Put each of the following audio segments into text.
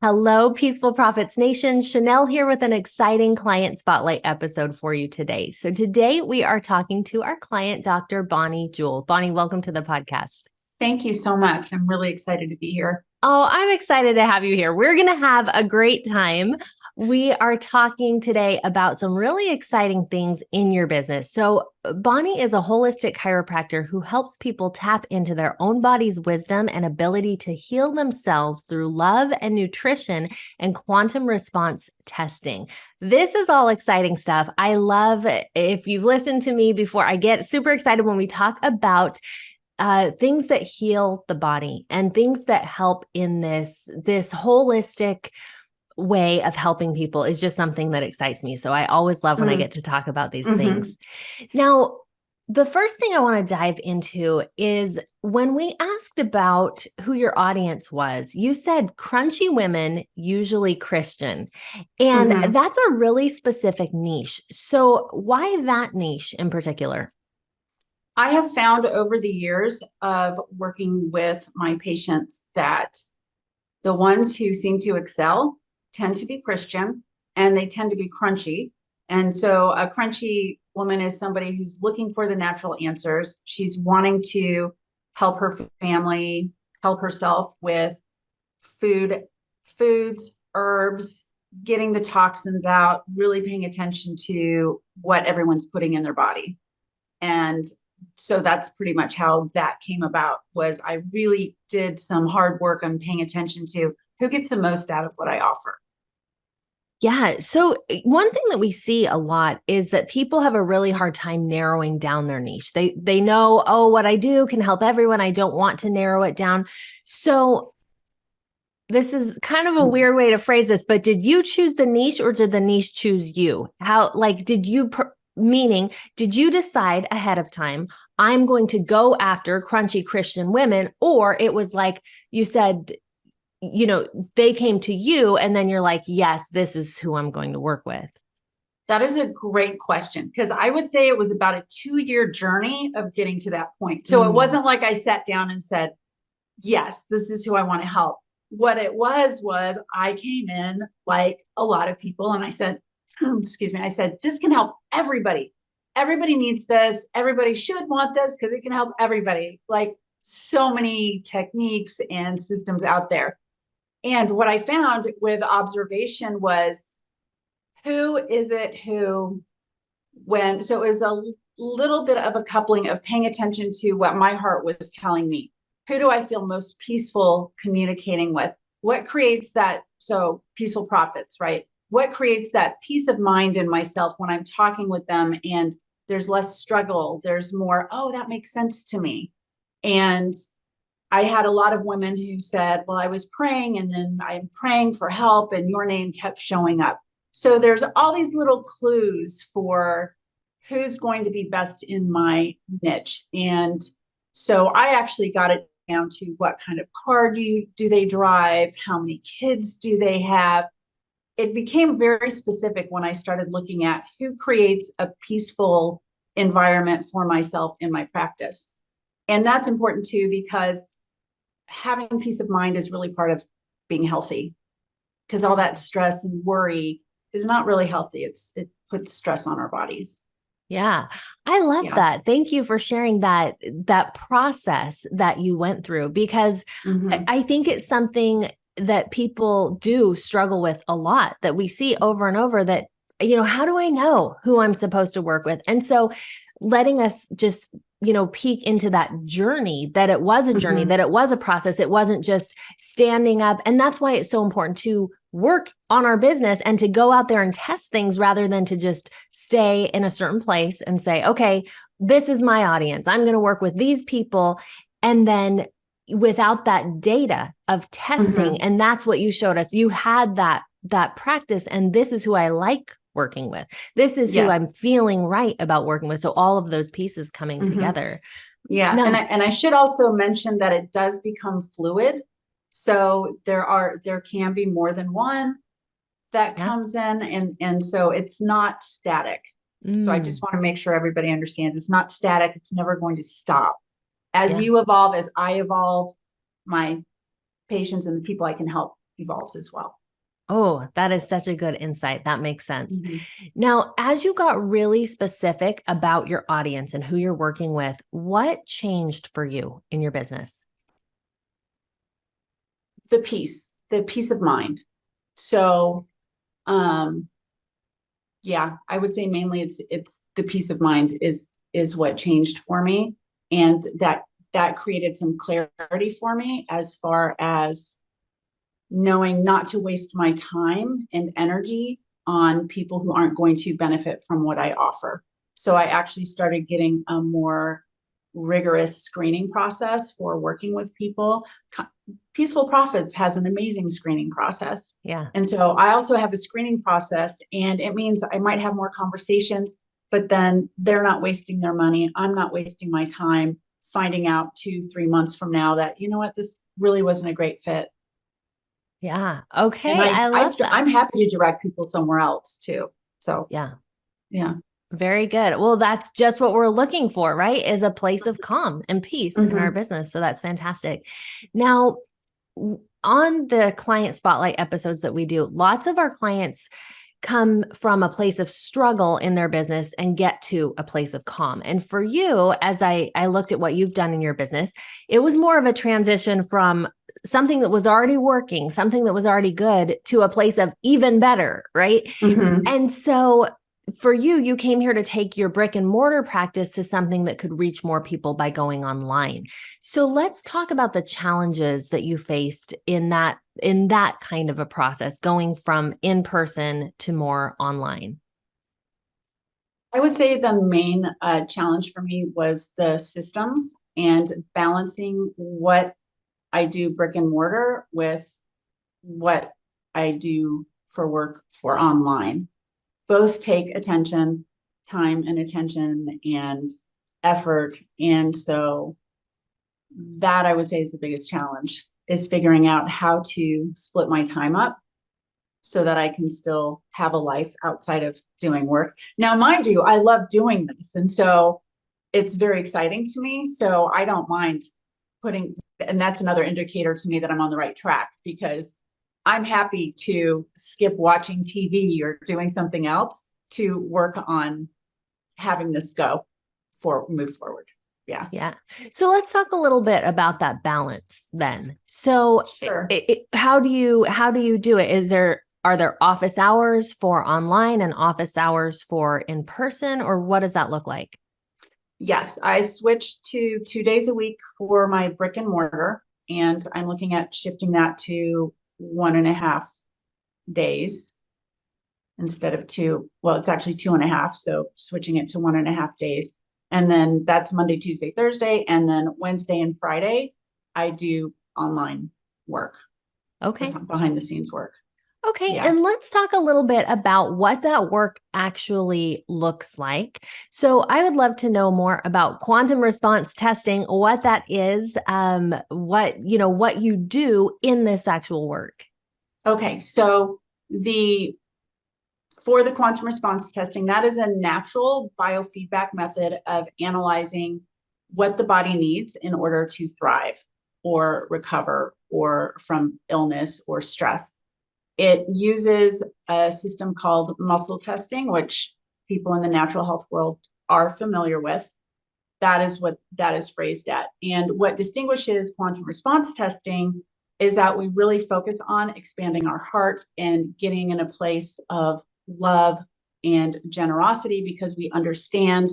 Hello, Peaceful Profits Nation. Chanel here with an exciting client spotlight episode for you today. So today we are talking to our client, Dr. Bonnie Juul. Bonnie, welcome to the podcast. Thank you so much. I'm really excited to be here. Oh, I'm excited to have you here. We're going to have a great time. We are talking today about some really exciting things in your business. So, Bonnie is a holistic chiropractor who helps people tap into their own body's wisdom and ability to heal themselves through love and nutrition and quantum response testing. This is all exciting stuff. I love it. If you've listened to me before, I get super excited when we talk about things that heal the body and things that help in this holistic way of helping people is just something that excites me. So I always love when I get to talk about these things. Now, the first thing I want to dive into is when we asked about who your audience was, you said crunchy women, usually Christian. And that's a really specific niche. So why that niche in particular? I have found over the years of working with my patients that the ones who seem to excel tend to be Christian and they tend to be crunchy. And so a crunchy woman is somebody who's looking for the natural answers. She's wanting to help her family, help herself with foods, herbs, getting the toxins out, really paying attention to what everyone's putting in their body. And so that's pretty much how that came about. Was I really did some hard work on paying attention to who gets the most out of what I offer. Yeah. So one thing that we see a lot is that people have a really hard time narrowing down their niche. They know, oh, what I do can help everyone. I don't want to narrow it down. So this is kind of a weird way to phrase this, but did you choose the niche or did the niche choose you? Meaning, did you decide ahead of time, I'm going to go after crunchy Christian women, or it was like you said, they came to you and then you're like, yes, this is who I'm going to work with? That is a great question, because I would say it was about a 2-year journey of getting to that point. So it wasn't like I sat down and said, yes, this is who I want to help. What it was I came in like a lot of people and I said, excuse me, I said, this can help everybody. Everybody needs this. Everybody should want this because it can help everybody. Like so many techniques and systems out there. And what I found with observation was so it was a little bit of a coupling of paying attention to what my heart was telling me. Who do I feel most peaceful communicating with? What creates that? So peaceful profits, right? What creates that peace of mind in myself when I'm talking with them and there's less struggle, there's more, oh, that makes sense to me. And I had a lot of women who said, well, I was praying and then I'm praying for help and your name kept showing up. So there's all these little clues for who's going to be best in my niche. And so I actually got it down to what kind of car do they drive? How many kids do they have? It became very specific when I started looking at who creates a peaceful environment for myself in my practice. And that's important too, because having peace of mind is really part of being healthy, because all that stress and worry is not really healthy. It puts stress on our bodies. Yeah, I love that. Thank you for sharing that process that you went through, because I think it's something that people do struggle with a lot, that we see over and over, that, how do I know who I'm supposed to work with? And so letting us just, peek into that journey, that it was a journey, that it was a process. It wasn't just standing up. And that's why it's so important to work on our business and to go out there and test things rather than to just stay in a certain place and say, okay, this is my audience. I'm going to work with these people. And then without that data of testing, and that's what you showed us. You had that practice, and this is who I like working with. This is who I'm feeling right about working with. So all of those pieces coming together. Yeah. No. And I should also mention that it does become fluid. So there can be more than one that comes in, and so it's not static. So I just want to make sure everybody understands it's not static. It's never going to stop. As you evolve, as I evolve, my patients and the people I can help evolves as well. Oh, that is such a good insight. That makes sense. Mm-hmm. Now, as you got really specific about your audience and who you're working with, what changed for you in your business? The peace of mind. So, yeah, I would say mainly it's the peace of mind is what changed for me, and that created some clarity for me as far as knowing not to waste my time and energy on people who aren't going to benefit from what I offer. So I actually started getting a more rigorous screening process for working with people. Peaceful Profits has an amazing screening process. Yeah. And so I also have a screening process, and it means I might have more conversations, but then they're not wasting their money. I'm not wasting my time finding out 2-3 months from now that, you know what, this really wasn't a great fit. Yeah. And Okay. I love that. I'm happy to direct people somewhere else too. So Yeah. yeah. Very good. Well, that's just what we're looking for, right? Is a place of calm and peace in our Mm-hmm. business. So that's fantastic. Now, on the client spotlight episodes that we do, lots of our clients come from a place of struggle in their business and get to a place of calm. And for you, as I looked at what you've done in your business, it was more of a transition from something that was already working, something that was already good, to a place of even better, right? Mm-hmm. And so for you, you came here to take your brick and mortar practice to something that could reach more people by going online. So let's talk about the challenges that you faced in that kind of a process, going from in person to more online. I would say the main challenge for me was the systems and balancing what I do brick and mortar with what I do for work for online. Both take attention, time and attention and effort. And so that I would say is the biggest challenge, is figuring out how to split my time up so that I can still have a life outside of doing work. Now, mind you, I love doing this. And so it's very exciting to me. So I don't mind putting, and that's another indicator to me that I'm on the right track, because I'm happy to skip watching TV or doing something else to work on having this move forward. Yeah. Yeah. So let's talk a little bit about that balance then. So Sure. how do you do it? Are there office hours for online and office hours for in person, or what does that look like? Yes, I switched to 2 days a week for my brick and mortar, and I'm looking at shifting that to 1.5 days instead of two. Well, it's actually 2.5, so switching it to 1.5 days. And then that's Monday, Tuesday, Thursday, and then Wednesday and Friday, I do online work, Okay. behind the scenes work. Okay, Yeah. and let's talk a little bit about what that work actually looks like. So I would love to know more about quantum response testing, what that is, what you do in this actual work. Okay, so for the quantum response testing, that is a natural biofeedback method of analyzing what the body needs in order to thrive or recover or from illness or stress. It uses a system called muscle testing, which people in the natural health world are familiar with. That is what that is phrased at. And what distinguishes quantum response testing is that we really focus on expanding our heart and getting in a place of love and generosity, because we understand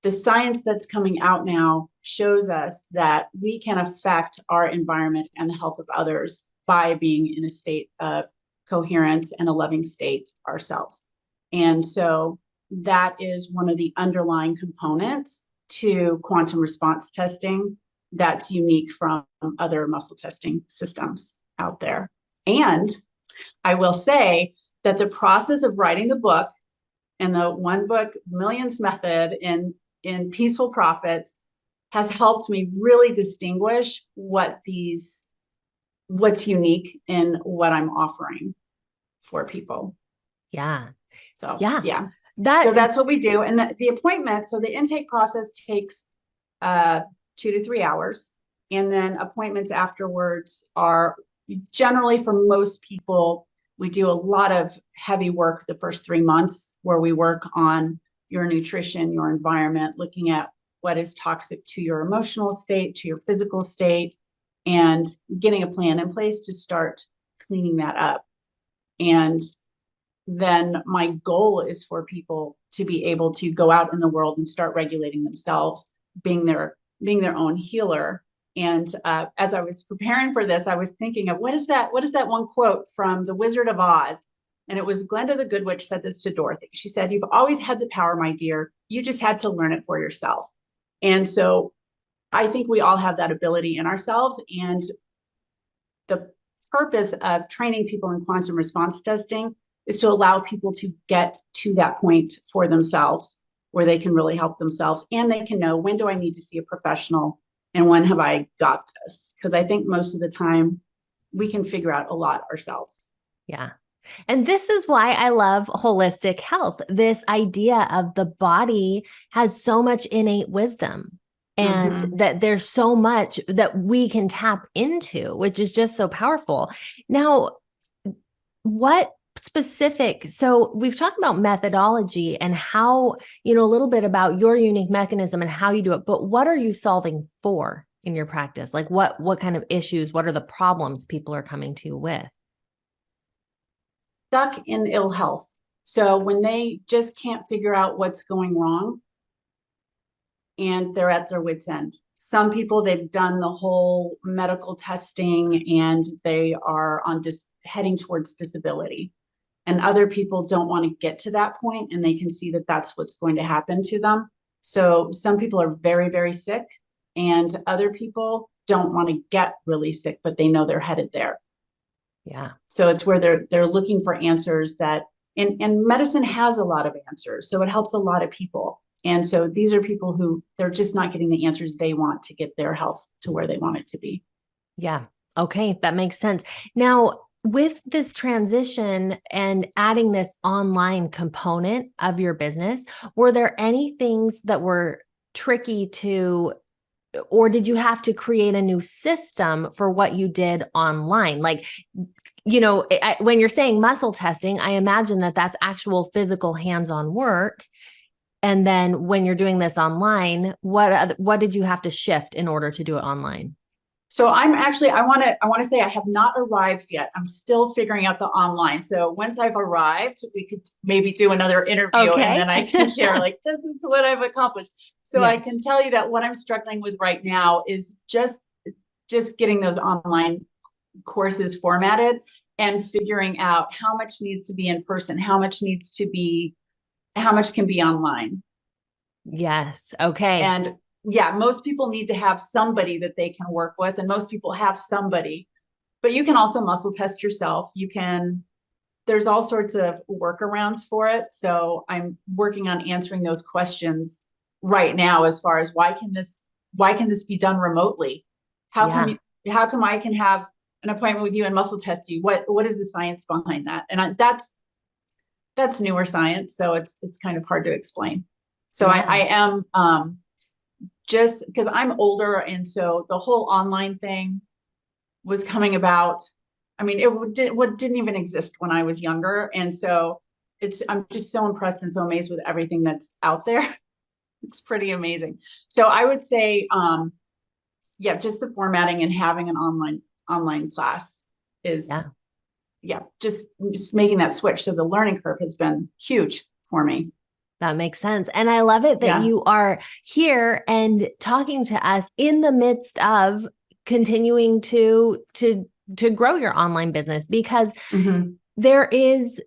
the science that's coming out now shows us that we can affect our environment and the health of others by being in a state of coherence and a loving state ourselves. And so that is one of the underlying components to quantum response testing that's unique from other muscle testing systems out there. And I will say that the process of writing the book and the one book millions method in Peaceful Profits has helped me really distinguish what's unique in what I'm offering for people. Yeah. So Yeah. yeah. So That that's what we do. And the appointment, so the intake process takes 2 to 3 hours. And then appointments afterwards are generally for most people, we do a lot of heavy work the first 3 months where we work on your nutrition, your environment, looking at what is toxic to your emotional state, to your physical state, and getting a plan in place to start cleaning that up. And then my goal is for people to be able to go out in the world and start regulating themselves, being their own healer. And as I was preparing for this, I was thinking of what is that one quote from The Wizard of Oz? And it was Glenda the Good Witch said this to Dorothy. She said, "You've always had the power, my dear. You just had to learn it for yourself." And so I think we all have that ability in ourselves. And the purpose of training people in quantum response testing is to allow people to get to that point for themselves where they can really help themselves, and they can know, when do I need to see a professional and when have I got this? Because I think most of the time we can figure out a lot ourselves. Yeah. And this is why I love holistic health. This idea of the body has so much innate wisdom, and that there's so much that we can tap into, which is just so powerful. Now, what specific, so we've talked about methodology and how, a little bit about your unique mechanism and how you do it, but what are you solving for in your practice? Like what kind of issues, what are the problems people are coming to you with? Stuck in ill health. So when they just can't figure out what's going wrong and they're at their wits' end. Some people, they've done the whole medical testing and they are on heading towards disability. And other people don't want to get to that point, and they can see that that's what's going to happen to them. So some people are very, very sick, and other people don't want to get really sick, but they know they're headed there. Yeah. So it's where they're looking for answers that, and medicine has a lot of answers. So it helps a lot of people. And so these are people who they're just not getting the answers they want to get their health to where they want it to be. Yeah. Okay. That makes sense. Now, with this transition and adding this online component of your business, were there any things that were tricky to, or did you have to create a new system for what you did online? Like, when you're saying muscle testing, I imagine that that's actual physical hands-on work. And then when you're doing this online, what did you have to shift in order to do it online? So I want to say I have not arrived yet. I'm still figuring out the online. So once I've arrived, we could maybe do another interview, Okay. and then I can share like, this is what I've accomplished. So Yes. I can tell you that what I'm struggling with right now is just getting those online courses formatted and figuring out how much needs to be in person, how much can be online. Yes. Okay. And yeah, most people need to have somebody that they can work with, and most people have somebody, but you can also muscle test yourself. There's all sorts of workarounds for it. So I'm working on answering those questions right now, as far as why can this be done remotely? How come I can have an appointment with you and muscle test you? What is the science behind that? And that's newer science. So it's kind of hard to explain. So yeah. I am, just because I'm older, and so the whole online thing was coming about. I mean, it didn't even exist when I was younger, and so I'm just so impressed and so amazed with everything that's out there. It's pretty amazing. So I would say, just the formatting and having an online class is, just making that switch. So the learning curve has been huge for me. That makes sense. And I love it that you are here and talking to us in the midst of continuing to grow your online business, because there is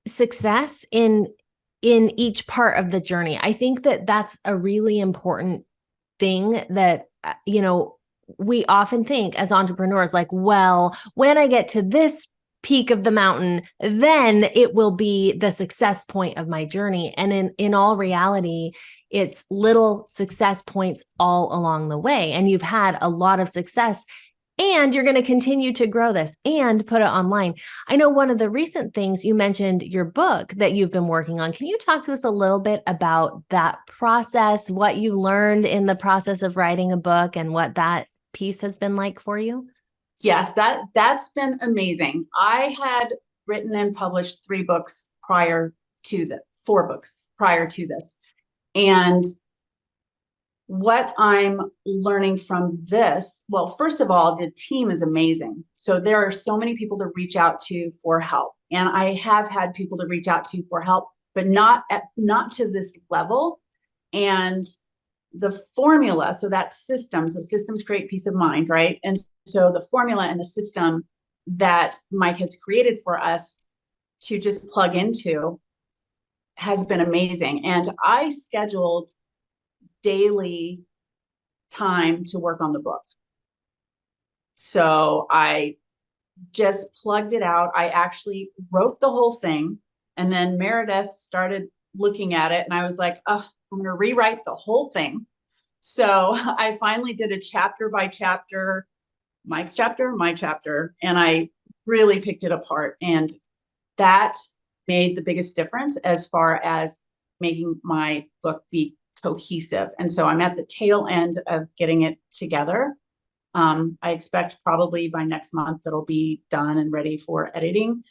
success in each part of the journey. I think that that's a really important thing that, we often think as entrepreneurs, like, well, when I get to this peak of the mountain, then it will be the success point of my journey. And in all reality, it's little success points all along the way. And you've had a lot of success, and you're going to continue to grow this and put it online. I know one of the recent things you mentioned, your book that you've been working on. Can you talk to us a little bit about that process, what you learned in the process of writing a book, and what that piece has been like for you? Yes, that's been amazing. I had written and published 3 books prior to the 4 books prior to this. And what I'm learning from this, well, first of all, the team is amazing. So there are so many people to reach out to for help. And I have had people to reach out to for help, but not to this level. And the formula, so that system, so systems create peace of mind, right? And so the formula and the system that Mike has created for us to just plug into has been amazing. And I scheduled daily time to work on the book. So I just plugged it out. I actually wrote the whole thing. And then Meredith started looking at it. And I was like, oh, I'm going to rewrite the whole thing. So I finally did a chapter by chapter, Mike's chapter, my chapter, and I really picked it apart. And that made the biggest difference as far as making my book be cohesive. And so I'm at the tail end of getting it together. I expect probably by next month that'll be done and ready for editing.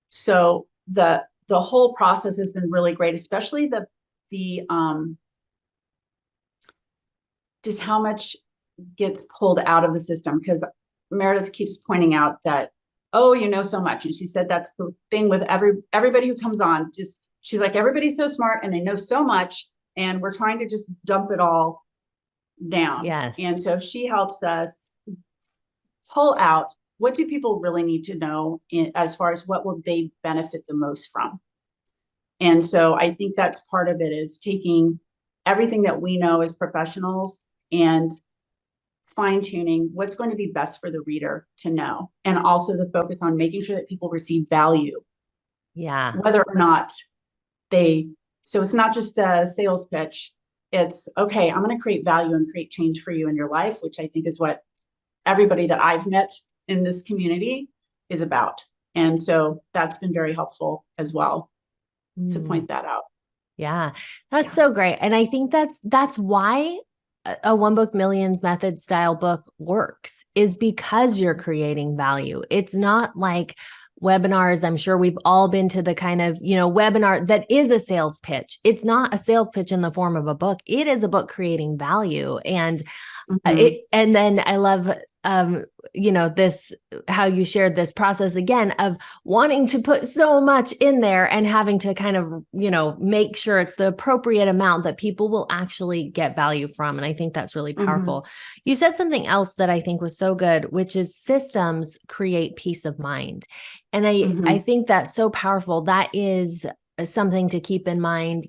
So the whole process has been really great, especially the just how much gets pulled out of the system, because Meredith keeps pointing out that, oh, you know so much. And she said that's the thing with everybody who comes on. Just she's like, everybody's so smart and they know so much, and we're trying to just dump it all down. Yes. And so she helps us pull out, what do people really need to know as far as what will they benefit the most from. And so I think that's part of it, is taking everything that we know as professionals and fine tuning what's going to be best for the reader to know. And also the focus on making sure that people receive value. Yeah. Whether or not so it's not just a sales pitch. It's okay, I'm going to create value and create change for you in your life, which I think is what everybody that I've met in this community is about. And so that's been very helpful as well to point that out. Yeah, that's so great. And I think that's why a One Book Millions method style book works, is because you're creating value. It's not like webinars. I'm sure we've all been to the kind of, webinar that is a sales pitch. It's not a sales pitch in the form of a book. It is a book creating value. And and then I love, this, how you shared this process again of wanting to put so much in there and having to kind of, make sure it's the appropriate amount that people will actually get value from. And I think that's really powerful. You said something else that I think was so good, which is systems create peace of mind. And I think that's so powerful. That is something to keep in mind,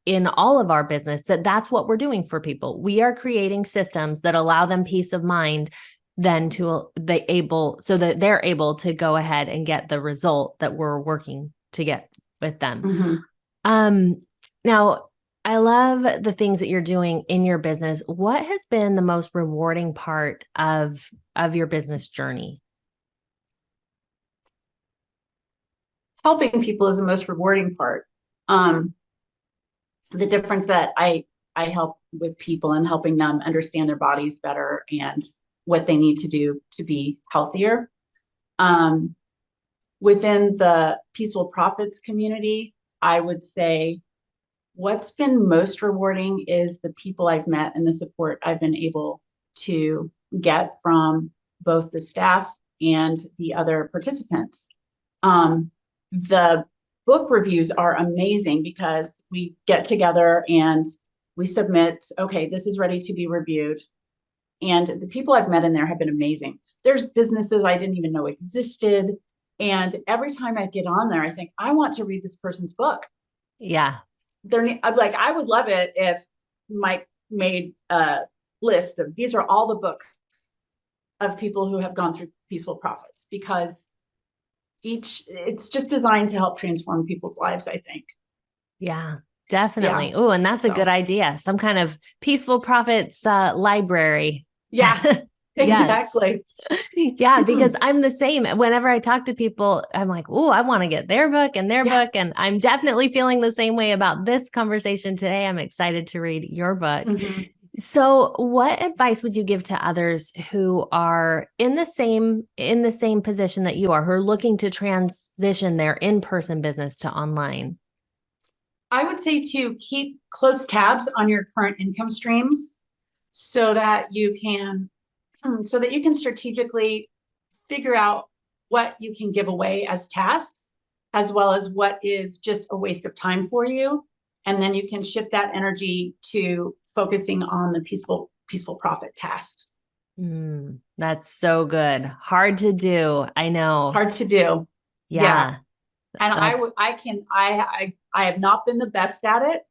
in all of our business, that's what we're doing for people. We are creating systems that allow them peace of mind, then so that they're able to go ahead and get the result that we're working to get with them. Now, I love the things that you're doing in your business. What has been the most rewarding part of your business journey? Helping people is the most rewarding part. The difference that I help with people and helping them understand their bodies better and what they need to do to be healthier. Within the Peaceful Profits community, I would say what's been most rewarding is the people I've met and the support I've been able to get from both the staff and the other participants. The book reviews are amazing because we get together and we submit, okay, this is ready to be reviewed. And the people I've met in there have been amazing. There's businesses I didn't even know existed. And every time I get on there, I think, I want to read this person's book. Yeah. I'm like, I would love it if Mike made a list of, these are all the books of people who have gone through Peaceful Profits, because it's just designed to help transform people's lives, I think. Yeah, definitely. Yeah. Oh, and that's a good idea. Some kind of Peaceful Profits library. Yeah, exactly. Yeah, because I'm the same. Whenever I talk to people, I'm like, oh, I want to get their book and their book. And I'm definitely feeling the same way about this conversation today. I'm excited to read your book. So, what advice would you give to others who are in the same position that you are, who are looking to transition their in-person business to online? I would say to keep close tabs on your current income streams so that you can strategically figure out what you can give away as tasks, as well as what is just a waste of time for you. And then you can shift that energy to focusing on the peaceful profit tasks. That's so good. Hard to do. I know. Hard to do. Yeah. Yeah. And That's I have not been the best at it,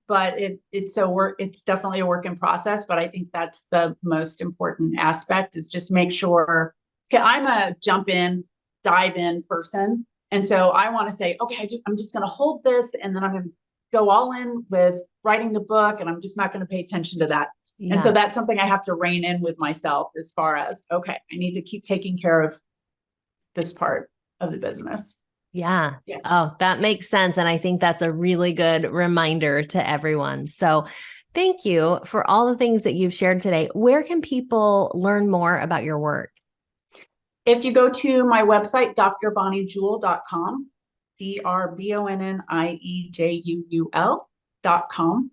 but it's definitely a work in process. But I think that's the most important aspect is just make sure. Okay, I'm a jump in, dive in person. And so I want to say, okay, I'm just going to hold this and then I'm going to go all in with writing the book and I'm just not going to pay attention to that. And so yeah. that's something I have to rein in with myself as far as, okay, I need to keep taking care of this part of the business. Yeah. Yeah. Oh, that makes sense. And I think that's a really good reminder to everyone. So, thank you for all the things that you've shared today. Where can people learn more about your work? If you go to my website, drbonniejuul.com, DRBONNIEJUUL.com,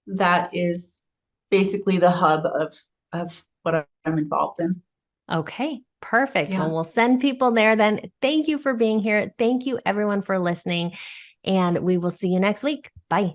that is basically the hub of what I'm involved in. Okay, perfect. Yeah. Well, we'll send people there then. Thank you for being here. Thank you, everyone, for listening. And we will see you next week. Bye.